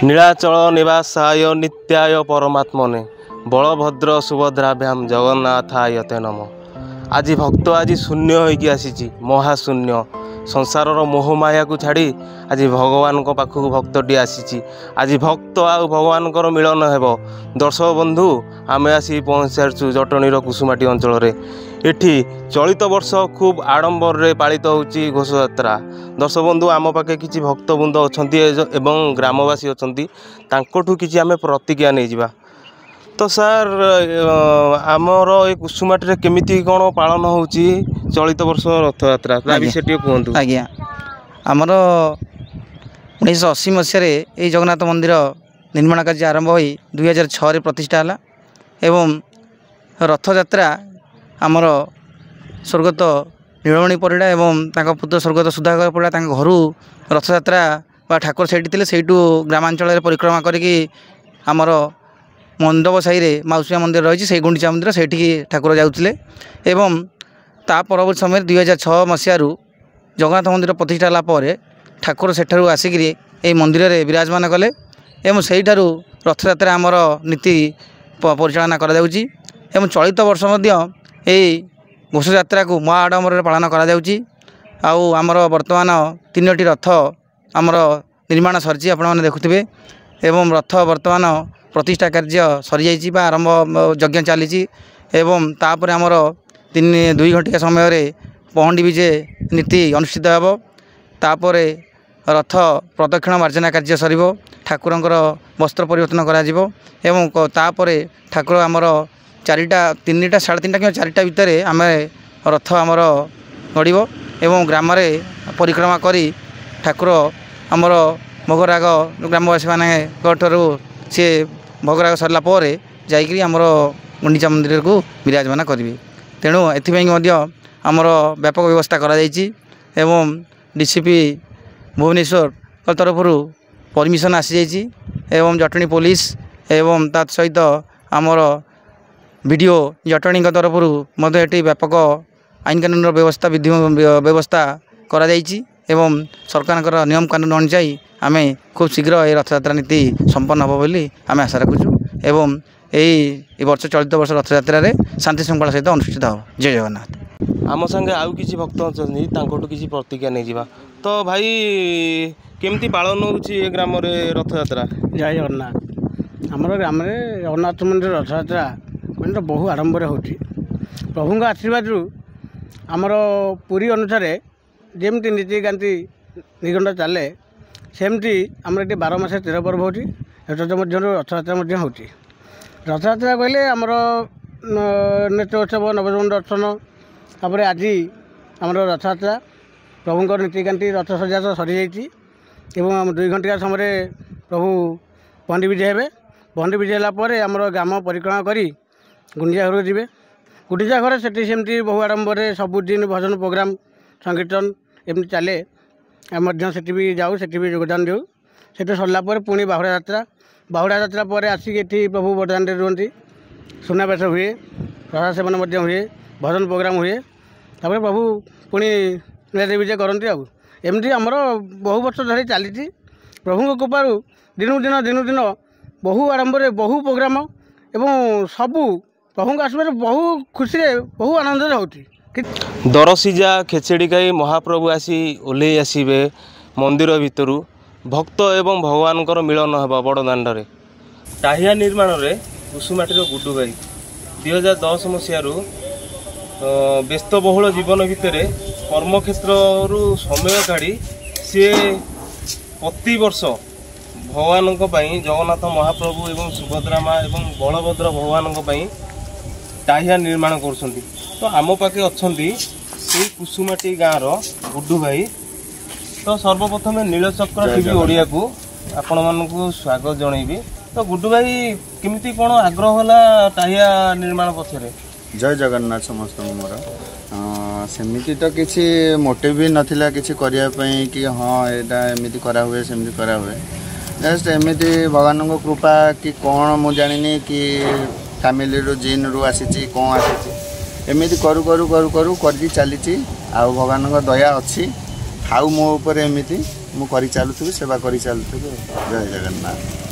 नीलाचल निवासाय नित्याय परमात्मने बलभद्र सुभद्राभ्याम जगन्नाथाय ते नम। आज भक्त आज शून्य होगी आसी महाशून्य संसार मोहमाया को छाड़ी आज भगवान पाखक भक्तटी आसी। आज भक्त आ भगवान मिलन हेब। दर्शक बंधु आम आसी पहुँच सारू जटणीर कुसुमाटी अंचल एठी चलित वर्ष खूब आडंबर रे पालित होची घोषयात्रा। दर्शक बंधु आम पाखे किसी भक्तबृंद अच्छा एवं ग्रामवासी अच्छा किसी आम प्रतिज्ञा नहीं जावा। तो सार आमर ये कुसुमाटी केमिति कौन पालन होची चलित वर्ष रथयात्रा विषय कहतु। आज्ञा आमर 1980 मसीह ये जगन्नाथ मंदिर निर्माण कार्य आरंभ हो 2006 प्रतिष्ठा है एवं रथयात्रा आमर स्वर्गत नीलमणि परिड़ा एवं पुत्र स्वर्गत सुधाकर परिड़ा घर रथयात्रा बा ठाकुर से ग्रामांचल परिक्रमा करिकी आमर मंडप साई मौसुआ मंदिर रही से गुंडीचा मंदिर से ठाकुर जाऊले एवं ता परवर्त समय 2006 मसीह जगन्नाथ मंदिर प्रतिष्ठा होगापर ठाकुर सेठारू आसिक मंदिर में विराजमान कले एवं से रथयात्रा आमर नीति परिचालना कर चलित वर्ष घोषयात्रा को महा आडंबर पालन कर बर्तमान 3टी रथ आमर निर्माण सरी आपण देखुवे एवं रथ बर्तमान प्रतिष्ठा कार्य सरी जा आरंभ यज्ञ चली एवं तापर आमर 2 घंटा समय पहंडी विजे नीति अनुष्ठित हो तापर रथ प्रदक्षिण मार्जना कार्य सर ठाकुरंकर वस्त्र परिवर्तन करा तापर ठाकुर आमर 4टा 3टा 3.5 कि 4टा भितर आम रथ आमर गड़ब एवं ग्राम परिक्रमा करी ठाकुर आमर भोगराग ग्रामवासी मानू सी भोगराग सरला जाकि आमर गुंडीचा मंदिर को विराजमान करेंगे। तेणु एपाई आमर व्यापक व्यवस्था एवं डीसीपी भुवनेश्वर तरफ परमिशन आसी एवं जटणी पुलिस एवं ता सहित आमर वीडियो जटणी तरफ ये व्यापक आईन कानून व्यवस्था विधि व्यवस्था करा एवं सरकार नियम कानून अनुसार आम खूब शीघ्र ये रथयात्रा नीति संपन्न हो बोली आम आशा रखुचु एवं यही वर्ष चलित वर्ष रथयात्रा शांति श्रृंखला सहित अनुष्ठित हो। जय जगन्नाथ। आम संगे आउ किसी भक्त अच्छा किसी प्रतिज्ञा नहीं जावा। तो भाई केमती पालन होची ग्राम रथयात्रा। जय जगन्नाथ। आमर ग्राम जगन्नाथ मंदिर रथयात्रा बहु आडंबर हो प्रभु आशीर्वाद आमर पुरी अनुसार जमती नीतिकांति निगंड चले सेमती आमर ये 12 मास 13 पर्व हो रथयात्रा हो रथयात्रा कहले आमर नेत्रोत्सव नवजन्म दर्शन तापर आज आमर रथयात्रा प्रभुंर नीतिकांति रथ सजा सरी जाम 2 घंटा समय प्रभु पहंडी विजे हे पहंडी विजे होगापर आमर ग्राम परिक्रमा करी गुंडीचा घर जी गुंडीचा घर सेमती बहु आडंबर सबुदिन भजन प्रोग्राम संकीर्तन एमती चले आम भी जाऊँ से योगदान देऊ से सरला पुणी बाहुड़ा यात्रा पर आसिक ये प्रभु बरदान रुहति सुनावेश हुए प्रसाद सेवन हुए भजन प्रोग्राम हुए तापर प्रभु पुणी नीलाद्रि विजय करती आमती आमर बहु वर्ष धरी चली प्रभु कृपार दिनू दिन बहु आडंबर बहु प्रोग्राम एवं सबू प्रभु आशीर्वाद बहु खुशी बहु आनंद होती। दरसीजा खेचेड़ी खाई महाप्रभु आसी ओल्लै आसबे मंदिर भितर भक्त एवं भगवान मिलन होगा बड़दाण्डे टाहिया निर्माण में कुसुमाटीर गुड्डू भाई 2010 मसीह व्यस्तबहुल जीवन भितर कर्मक्षेत्र समय काढ़ी सी प्रति वर्ष भगवान जगन्नाथ महाप्रभु एवं सुभद्रा माँ एवं बलभद्र भगवान टाहिया निर्माण कर तो आम पाखे अच्छा से कुसुमाटी गाँव गुड्डू भाई। तो सर्वप्रथम नीलचक्र टीवी ओडिया को आपण मानू स्वागत जनइबी। तो गुड्डू भाई केमती कौन आग्रह होला टाहिया निर्माण पछरे। जय जगन्नाथ समस्त मोर सेमिति तो किसी मोटिव भी नथिला किसी करिया पई कि हाँ एटा एमिति करा हुए सेमिति करा हुए जस्ट एमिति भगवान को कृपा कि कौन मु जानिनी कि फैमिली रो जीन रू आसी कौन आसी एमिति करू करू करू करू कर चली आ भगवान दया अच्छी खाऊ मो उपर एमिति ମୁଁ କରି ଚାଲୁଥିବି ସେବା କରି ଚାଲୁଥିବି। ଜୟ ଜଗନ୍ନାଥ।